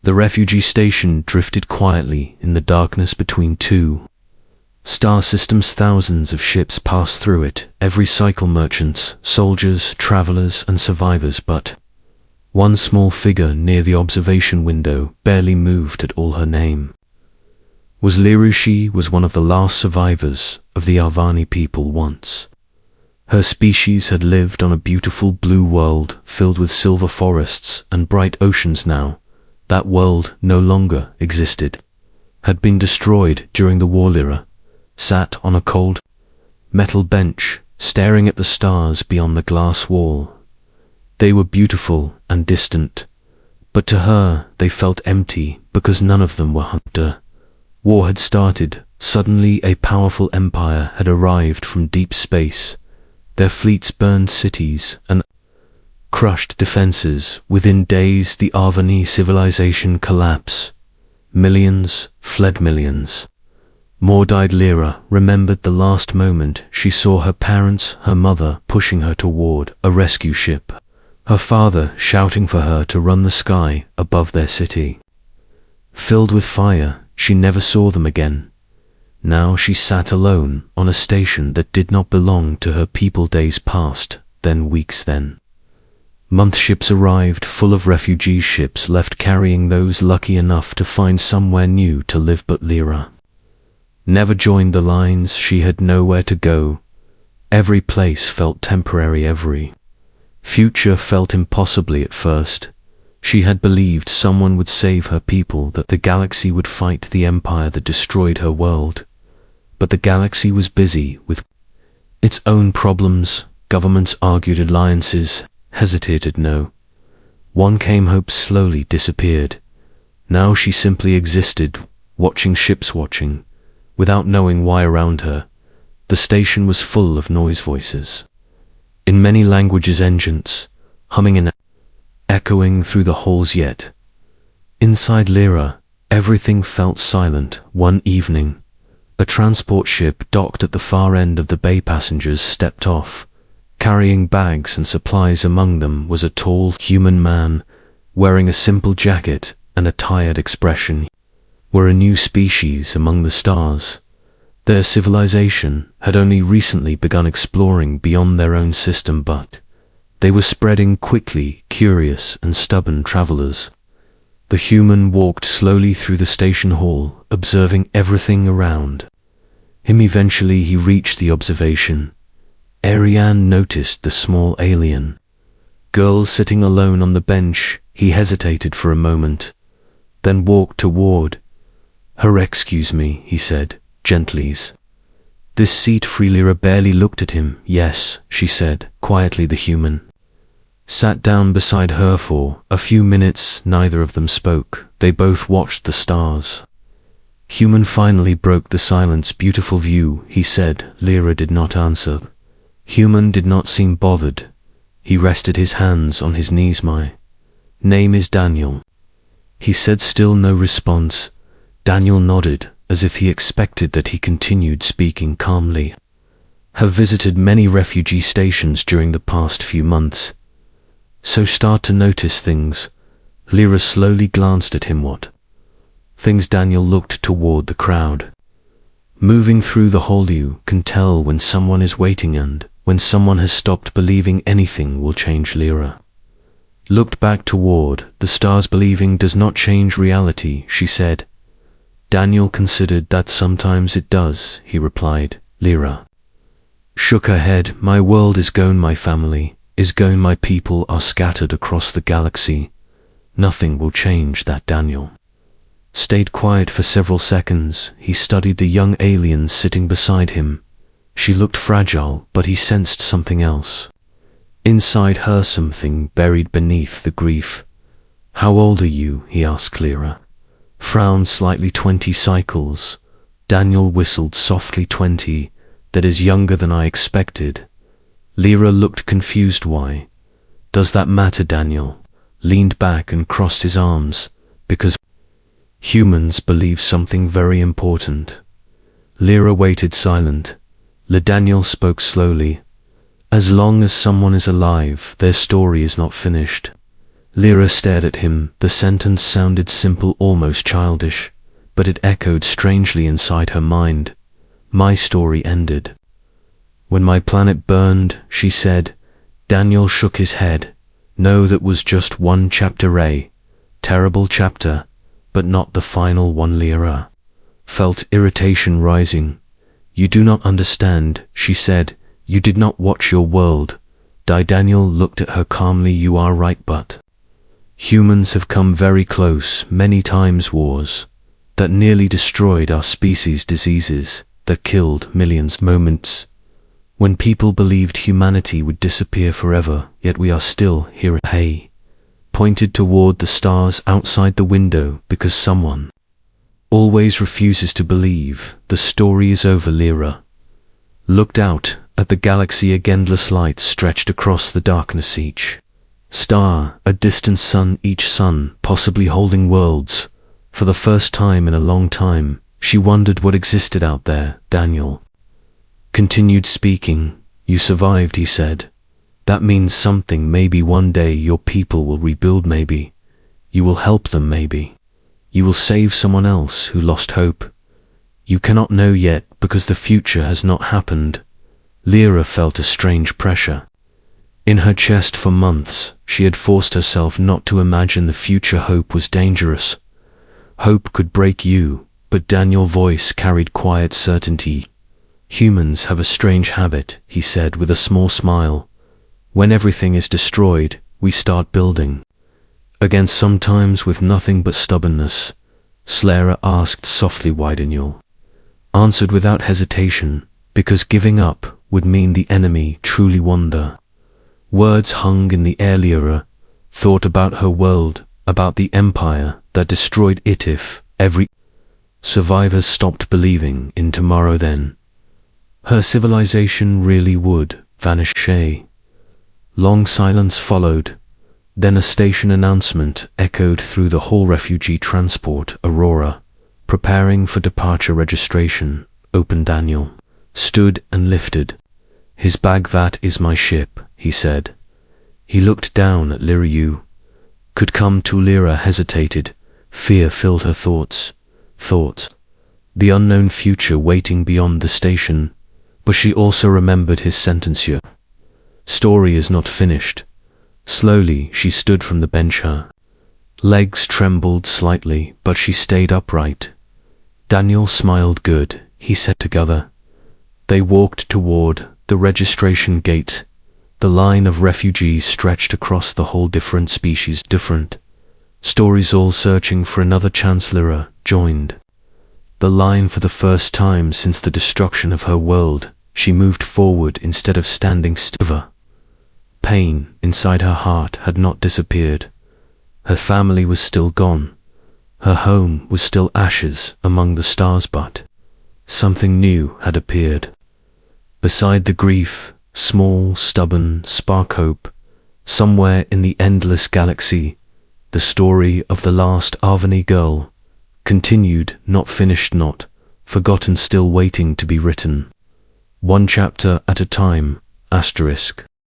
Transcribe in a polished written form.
The refugee station drifted quietly in the darkness between two star systems. Thousands of ships passed through it, every cycle merchants, soldiers, travelers, and survivors, but one small figure near the observation window barely moved at all. Her name was Lyra. She was one of the last survivors of the Arvani people once. Her species had lived on a beautiful blue world filled with silver forests and bright oceans. Now, that world no longer existed, had been destroyed during the war. Lyra sat on a cold metal bench, staring at the stars beyond the glass wall. They were beautiful and distant, but to her they felt empty because none of them were hunter. War had started. Suddenly a powerful empire had arrived from deep space. Their fleets burned cities and crushed defenses. Within days, the Arvani civilization collapsed. Millions fled, millions more died. Lyra remembered the last moment she saw her parents, her mother pushing her toward a rescue ship, her father shouting for her to run. The sky above their city filled with fire. She never saw them again. Now she sat alone on a station that did not belong to her people. Days passed, then weeks, then months. Ships arrived full of refugee ships left carrying those lucky enough to find somewhere new to live. But Lyra never joined the lines. She had nowhere to go. Every place felt temporary. Every future felt impossibly. At first, she had believed someone would save her people, that the galaxy would fight the empire that destroyed her world. But the galaxy was busy with its own problems. Governments argued, alliances hesitated. No one came. Hope slowly disappeared. Now she simply existed, watching ships, watching without knowing why. Around her, the station was full of noise, voices in many languages, engines humming and echoing through the halls. Yet inside Lyra, everything felt silent. One evening, a transport ship docked at the far end of the bay. Passengers stepped off, carrying bags and supplies. Among them was a tall human man, wearing a simple jacket and a tired expression. Were a new species among the stars. Their civilization had only recently begun exploring beyond their own system, but they were spreading quickly, curious and stubborn travelers. The human walked slowly through the station hall, observing everything around him. Eventually he reached the observation. Ariane noticed the small alien girl sitting alone on the bench. He hesitated for a moment, then walked toward her. "Excuse me," he said, gently. "This seat free?" Lyra barely looked at him. "Yes," she said quietly. The human sat down beside her. For a few minutes neither of them spoke. They both watched the stars. Human finally broke the silence. "Beautiful view," he said. Lyra did not answer. Human did not seem bothered. He rested his hands on his knees. "My name is Daniel," he said. Still no response. Daniel nodded, as if he expected that. He continued speaking calmly. "Have visited many refugee stations during the past few months, so start to notice things." Lyra slowly glanced at him. "What things?" Daniel looked toward the crowd moving through the hall. "You can tell when someone is waiting and when someone has stopped believing anything will change." Lyra looked back toward the stars. "Believing does not change reality," she said. Daniel considered. "That sometimes it does," he replied. Lyra shook her head. "My world is gone. My family is gone. My people are scattered across the galaxy. Nothing will change that." Daniel stayed quiet for several seconds. He studied the young alien sitting beside him. She looked fragile, but he sensed something else inside her, something buried beneath the grief. "How old are you?" he asked. Lyra frowned slightly. 20 cycles. Daniel whistled softly. 20? That is younger than I expected." Lyra looked confused. "Why does that matter?" Daniel leaned back and crossed his arms. "Because humans believe something very important." Lyra waited silent. Daniel spoke slowly. "As long as someone is alive, their story is not finished." Lyra stared at him. The sentence sounded simple, almost childish, but it echoed strangely inside her mind. My story ended when my planet burned, she said. Daniel shook his head. No, that was just one chapter, Ray. Terrible chapter, but not the final one. Lyra felt irritation rising. You do not understand, she said. You did not watch your world die. Daniel looked at her calmly. You are right, but humans have come very close many times. Wars that nearly destroyed our species, diseases that killed millions, moments when people believed humanity would disappear forever, yet we are still here. Hey pointed toward the stars outside the window. Because someone always refuses to believe the story is over. Lyra looked out at the galaxy. Endless lights stretched across the darkness. Each star a distant sun, each sun possibly holding worlds. For the first time in a long time, she wondered what existed out there. Daniel continued speaking. You survived, he said. That means something. Maybe one day your people will rebuild. Maybe you will help them. Maybe you will save someone else who lost hope. You cannot know yet because the future has not happened. Lyra felt a strange pressure in her chest. For months, she had forced herself not to imagine the future. Hope was dangerous. Hope could break you, but Daniel's voice carried quiet certainty. Humans have a strange habit, he said with a small smile. When everything is destroyed, we start building again, sometimes with nothing but stubbornness. Lyra asked softly. Why? Daniel answered without hesitation. Because giving up would mean the enemy truly won. The words hung in the air. Lyra thought about her world, about the empire that destroyed it. If every survivor stopped believing in tomorrow, then her civilization really would vanish. Long silence followed. Then a station announcement echoed through the hall. Refugee transport Aurora, preparing for departure. Registration open. Daniel stood and lifted his bag. That is my ship, he said. He looked down at Lyra. You could come to. Lyra hesitated. Fear filled her thoughts. The unknown future waiting beyond the station. But she also remembered his sentence. Your story is not finished. Slowly she stood from the bench. Her legs trembled slightly, but she stayed upright. Daniel smiled. Good, he said. Together they walked toward the registration gate. The line of refugees stretched across the whole. Different species, different stories, all searching for another chance. Lyra joined the line for the first time since the destruction of her world. She moved forward instead of standing still. Pain inside her heart had not disappeared. Her family was still gone. Her home was still ashes among the stars, but something new had appeared. Beside the grief, small, stubborn spark hope. Somewhere in the endless galaxy, the story of the last Avani girl continued, not finished, not forgotten, still waiting to be written. One chapter at a time. Asterisk.